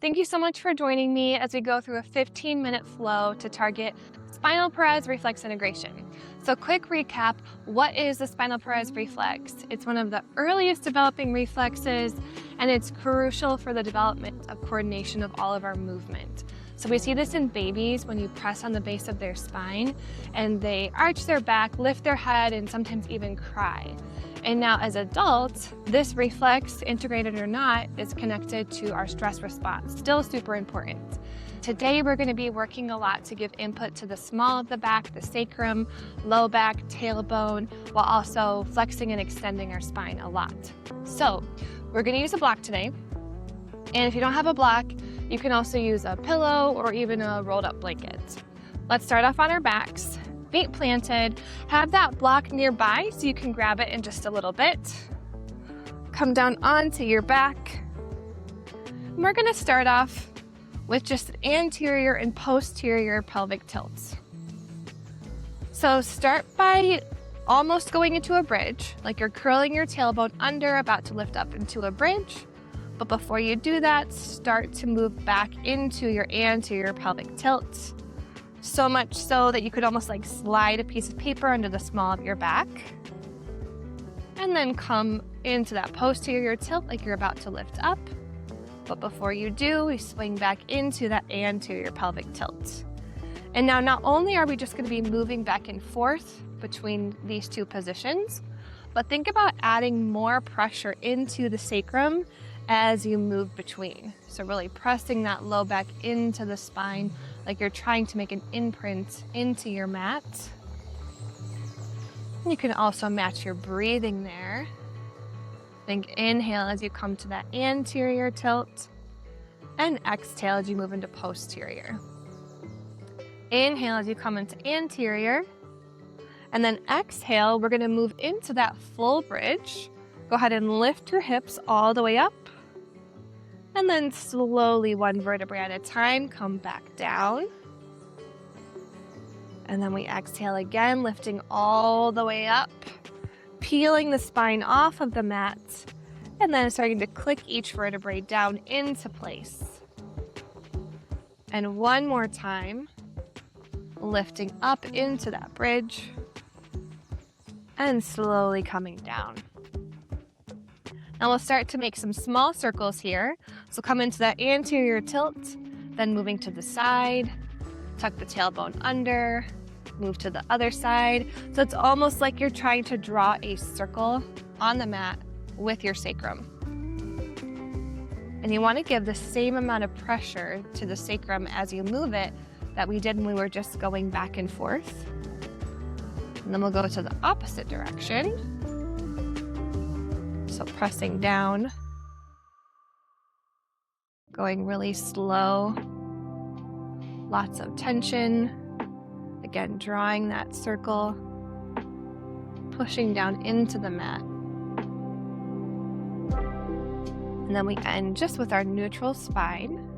Thank you so much for joining me as we go through a 15-minute flow to target Spinal Perez Reflex integration. So quick recap, what is the Spinal Perez Reflex? It's one of the earliest developing reflexes, and it's crucial for the development of coordination of all of our movement. So we see this in babies when you press on the base of their spine and they arch their back, lift their head, and sometimes even cry. And now as adults, this reflex, integrated or not, is connected to our stress response, still super important. Today we're going to be working a lot to give input to the small of the back, the sacrum, low back, tailbone, while also flexing and extending our spine a lot. So we're going to use a block today. And if you don't have a block, you can also use a pillow or even a rolled up blanket. Let's start off on our backs, feet planted. Have that block nearby so you can grab it in just a little bit. Come down onto your back. And we're going to start off with just anterior and posterior pelvic tilts. So start by almost going into a bridge, like you're curling your tailbone under, about to lift up into a bridge. But before you do that, start to move back into your anterior pelvic tilt. So much so that you could almost like slide a piece of paper under the small of your back. And then come into that posterior tilt like you're about to lift up. But before you do, we swing back into that anterior pelvic tilt. And now not only are we just going to be moving back and forth between these two positions, but think about adding more pressure into the sacrum as you move between. So really pressing that low back into the spine like you're trying to make an imprint into your mat. You can also match your breathing there. Think inhale as you come to that anterior tilt, and exhale as you move into posterior. Inhale as you come into anterior, and then exhale, we're going to move into that full bridge. Go ahead and lift your hips all the way up. And then slowly, one vertebrae at a time, come back down. And then we exhale again, lifting all the way up, peeling the spine off of the mat, and then starting to click each vertebrae down into place. And one more time, lifting up into that bridge, and slowly coming down. Now we'll start to make some small circles here. So come into that anterior tilt, then moving to the side, tuck the tailbone under, move to the other side. So it's almost like you're trying to draw a circle on the mat with your sacrum. And you want to give the same amount of pressure to the sacrum as you move it that we did when we were just going back and forth. And then we'll go to the opposite direction. So pressing down, going really slow, lots of tension. Again, drawing that circle, pushing down into the mat. And then we end just with our neutral spine.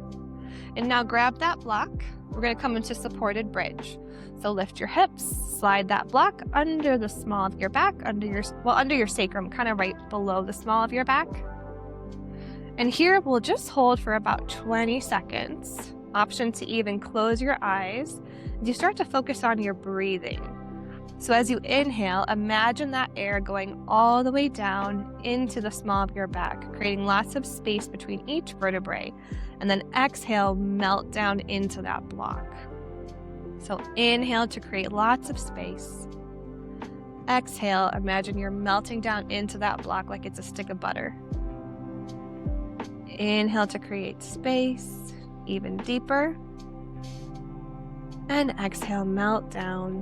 And now grab that block. We're going to come into supported bridge. So lift your hips, slide that block under the small of your back, under your sacrum, kind of right below the small of your back. And here we'll just hold for about 20 seconds. Option to even close your eyes as you start to focus on your breathing. So as you inhale, imagine that air going all the way down into the small of your back, creating lots of space between each vertebrae. And then exhale, melt down into that block. So inhale to create lots of space. Exhale, imagine you're melting down into that block like it's a stick of butter. Inhale to create space, even deeper. And exhale, melt down.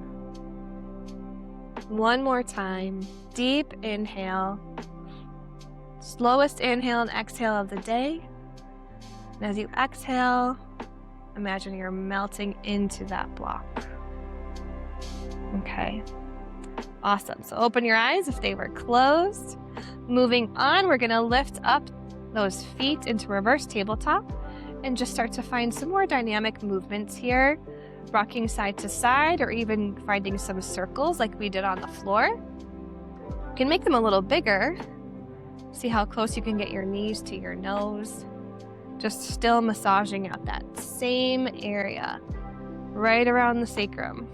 One more time, deep inhale. Slowest inhale and exhale of the day. And as you exhale, imagine you're melting into that block. Okay, awesome. So open your eyes if they were closed. Moving on, we're gonna lift up those feet into reverse tabletop and just start to find some more dynamic movements here, rocking side to side or even finding some circles like we did on the floor. You can make them a little bigger. See how close you can get your knees to your nose. Just still massaging out that same area, right around the sacrum.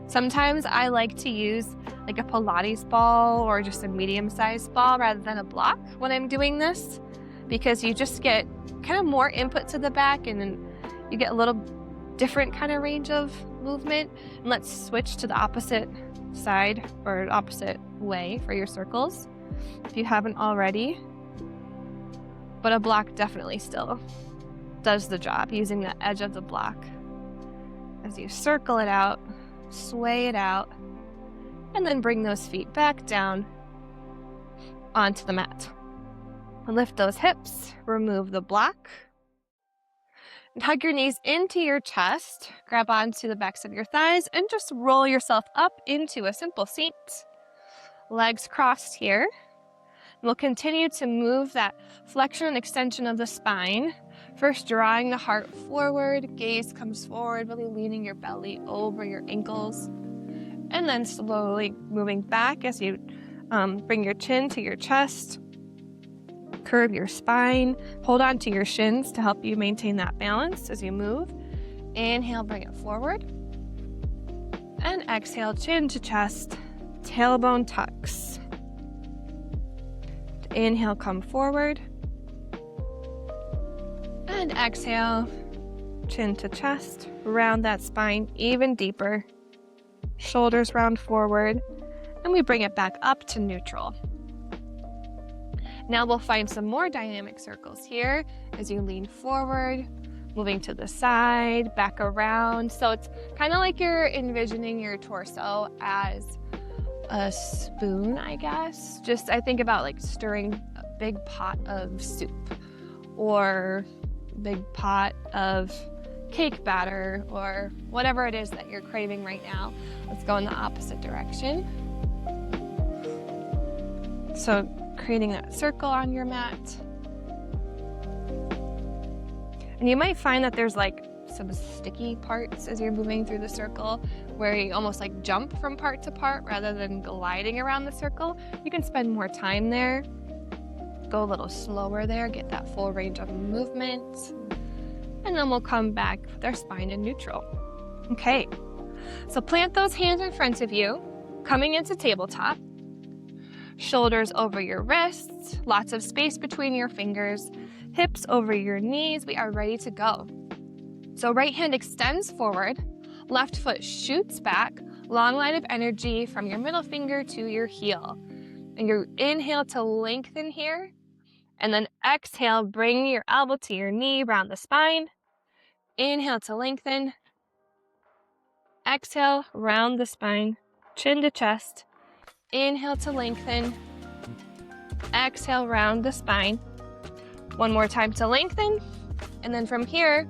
Sometimes I like to use like a Pilates ball or just a medium-sized ball rather than a block when I'm doing this, because you just get kind of more input to the back and then you get a little different kind of range of movement. And let's switch to the opposite side or opposite way for your circles if you haven't already. But a block definitely still does the job, using the edge of the block as you circle it out, sway it out, and then bring those feet back down onto the mat. Lift those hips, remove the block, and hug your knees into your chest, grab onto the backs of your thighs, and just roll yourself up into a simple seat. Legs crossed here. We'll continue to move that flexion and extension of the spine. First, drawing the heart forward, gaze comes forward, really leaning your belly over your ankles. And then slowly moving back as you bring your chin to your chest. Curve your spine. Hold on to your shins to help you maintain that balance as you move. Inhale, bring it forward. And exhale, chin to chest, tailbone tucks. Inhale, come forward. And exhale, chin to chest, round that spine even deeper. Shoulders round forward, and we bring it back up to neutral. Now we'll find some more dynamic circles here as you lean forward, moving to the side, back around. So it's kind of like you're envisioning your torso as a spoon, I guess. Just I think about like stirring a big pot of soup or big pot of cake batter or whatever it is that you're craving right now. Let's go in the opposite direction. So creating that circle on your mat. And you might find that there's like some sticky parts as you're moving through the circle where you almost like jump from part to part rather than gliding around the circle. You can spend more time there, go a little slower there, get that full range of movement, and then we'll come back with our spine in neutral. Okay, so plant those hands in front of you, coming into tabletop, shoulders over your wrists, lots of space between your fingers, hips over your knees. We are ready to go. So right hand extends forward, left foot shoots back, long line of energy from your middle finger to your heel. And you inhale to lengthen here, and then exhale, bring your elbow to your knee, round the spine. Inhale to lengthen. Exhale, round the spine, chin to chest. Inhale to lengthen. Exhale, round the spine. One more time to lengthen. And then from here,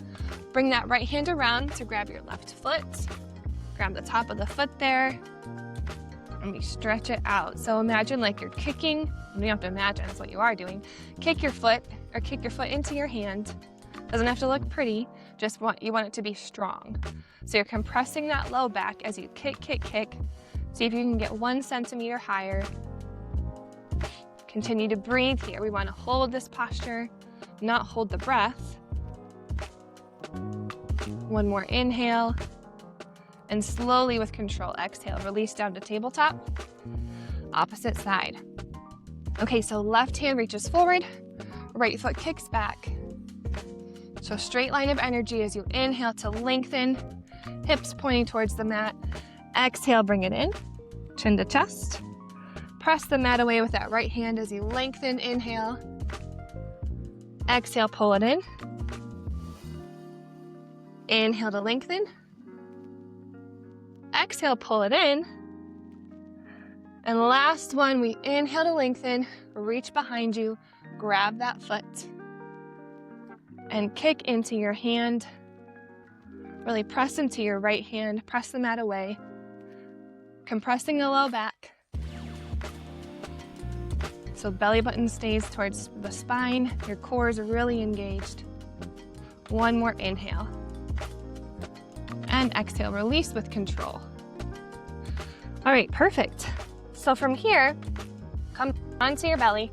bring that right hand around to grab your left foot. Grab the top of the foot there. And we stretch it out. So imagine like you're kicking. You don't have to imagine, it's what you are doing. Kick your foot into your hand. Doesn't have to look pretty, you want it to be strong. So you're compressing that low back as you kick, kick, kick. See if you can get 1 centimeter higher. Continue to breathe here. We want to hold this posture, not hold the breath. One more inhale. And slowly with control, exhale, release down to tabletop. Opposite side. Okay, so left hand reaches forward, right foot kicks back. So straight line of energy as you inhale to lengthen, hips pointing towards the mat. Exhale, bring it in, chin to chest. Press the mat away with that right hand as you lengthen, inhale. Exhale, pull it in. Inhale to lengthen. Exhale, pull it in. And last one, we inhale to lengthen, reach behind you, grab that foot, and kick into your hand. Really press into your right hand, press the mat away, compressing the low back. So belly button stays towards the spine, your core is really engaged. One more inhale. And exhale, release with control. All right, perfect. So from here, come onto your belly.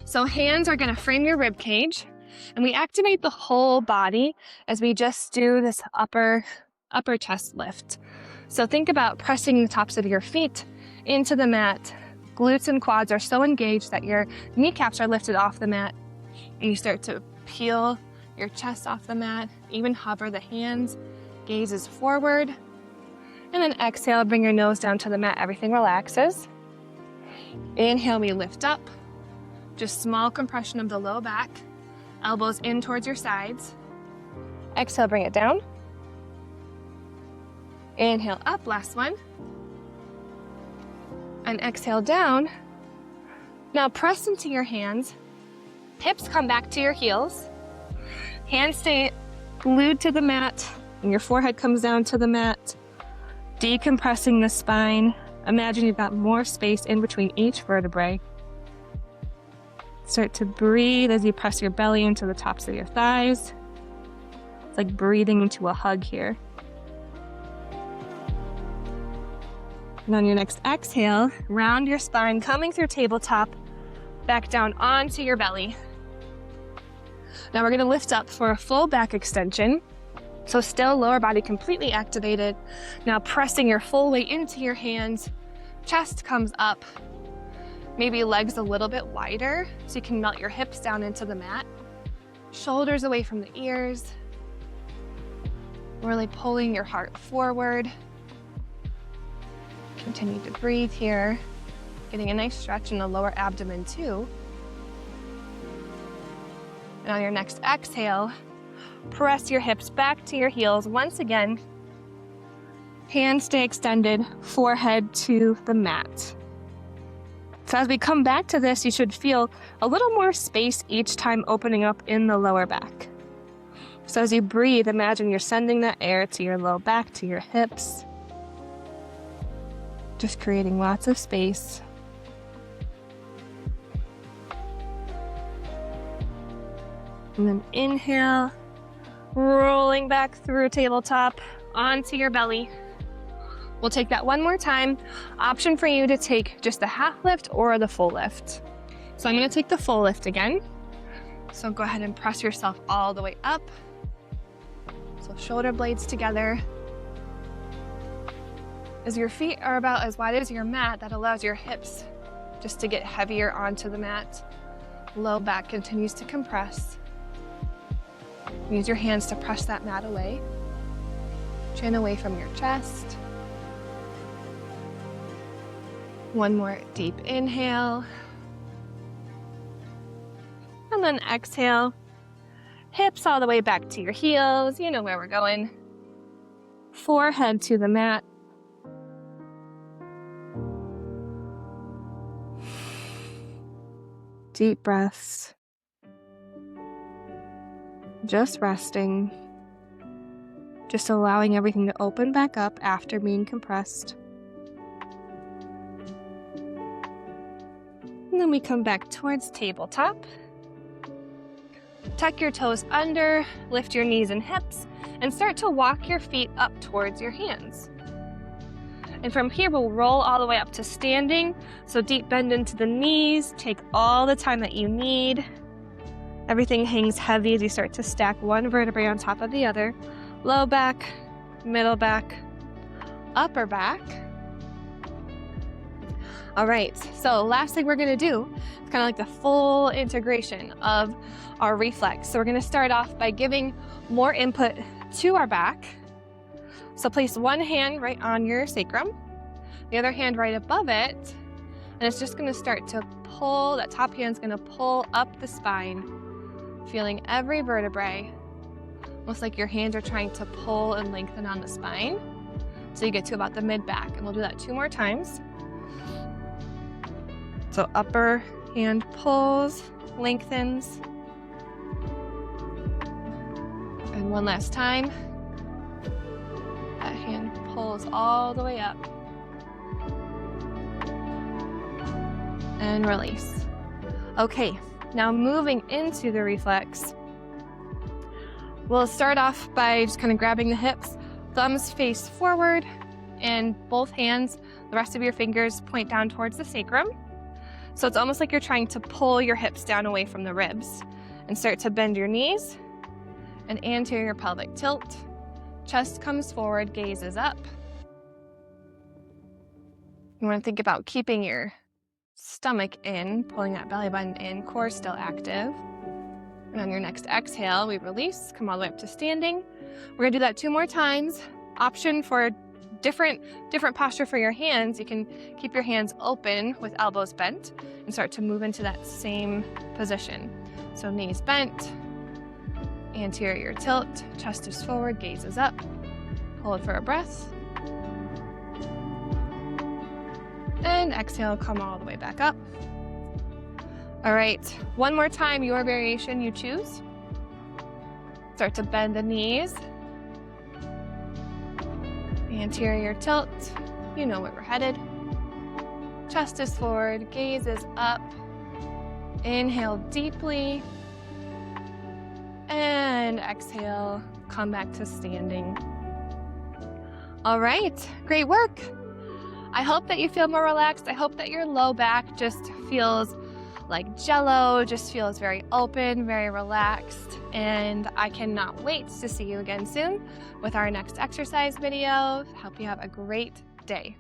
So hands are gonna frame your rib cage, And we activate the whole body as we just do this upper chest lift. So think about pressing the tops of your feet into the mat. Glutes and quads are so engaged that your kneecaps are lifted off the mat. And you start to peel your chest off the mat, even hover the hands, gazes forward. And then exhale, bring your nose down to the mat, everything relaxes. Inhale, we lift up. Just small compression of the low back, elbows in towards your sides. Exhale, bring it down. Inhale up, last one. And exhale down. Now press into your hands. Hips come back to your heels. Hands stay glued to the mat, and your forehead comes down to the mat. Decompressing the spine. Imagine you've got more space in between each vertebrae. Start to breathe as you press your belly into the tops of your thighs. It's like breathing into a hug here. And on your next exhale, round your spine, coming through tabletop, back down onto your belly. Now we're gonna lift up for a full back extension. So still lower body completely activated. Now pressing your full weight into your hands, chest comes up, maybe legs a little bit wider so you can melt your hips down into the mat. Shoulders away from the ears. Really pulling your heart forward. Continue to breathe here. Getting a nice stretch in the lower abdomen too. And on your next exhale, press your hips back to your heels once again. Hands stay extended, forehead to the mat. So as we come back to this, you should feel a little more space each time opening up in the lower back. So as you breathe, imagine you're sending that air to your low back, to your hips. Just creating lots of space. And then inhale, rolling back through tabletop onto your belly. We'll take that one more time. Option for you to take just the half lift or the full lift. So I'm gonna take the full lift again. So go ahead and press yourself all the way up. So shoulder blades together. As your feet are about as wide as your mat, that allows your hips just to get heavier onto the mat. Low back continues to compress. Use your hands to press that mat away. Chin away from your chest. One more deep inhale. And then exhale. Hips all the way back to your heels. You know where we're going. Forehead to the mat. Deep breaths. Just resting. Just allowing everything to open back up after being compressed. And then we come back towards tabletop. Tuck your toes under, lift your knees and hips, and start to walk your feet up towards your hands. And from here, we'll roll all the way up to standing. So deep bend into the knees, take all the time that you need. Everything hangs heavy as you start to stack one vertebrae on top of the other. Low back, middle back, upper back. All right, so last thing we're gonna do is kind of like the full integration of our reflex. So we're gonna start off by giving more input to our back. So place one hand right on your sacrum, the other hand right above it, and it's just gonna start to pull, that top hand's gonna pull up the spine, feeling every vertebrae, almost like your hands are trying to pull and lengthen on the spine. So you get to about the mid-back, and we'll do that 2 more times. So upper hand pulls, lengthens. And one last time. That hand pulls all the way up. And release. Okay, now moving into the reflex. We'll start off by just kind of grabbing the hips, thumbs face forward, and both hands, the rest of your fingers point down towards the sacrum. So it's almost like you're trying to pull your hips down away from the ribs. And start to bend your knees and anterior pelvic tilt. Chest comes forward, gaze is up. You want to think about keeping your stomach in, pulling that belly button in, core still active. And on your next exhale, we release, come all the way up to standing. We're gonna do that 2 more times. Option for different posture for your hands. You can keep your hands open with elbows bent and start to move into that same position. So knees bent, anterior tilt, chest is forward, gaze is up. Hold for a breath. And exhale, come all the way back up. All right, 1 more time, your variation you choose. Start to bend the knees. Anterior tilt, you know where we're headed. Chest is forward, gaze is up. Inhale deeply. And exhale, come back to standing. All right, great work. I hope that you feel more relaxed. I hope that your low back just feels like jello, just feels very open, very relaxed. And I cannot wait to see you again soon with our next exercise video. Hope you have a great day.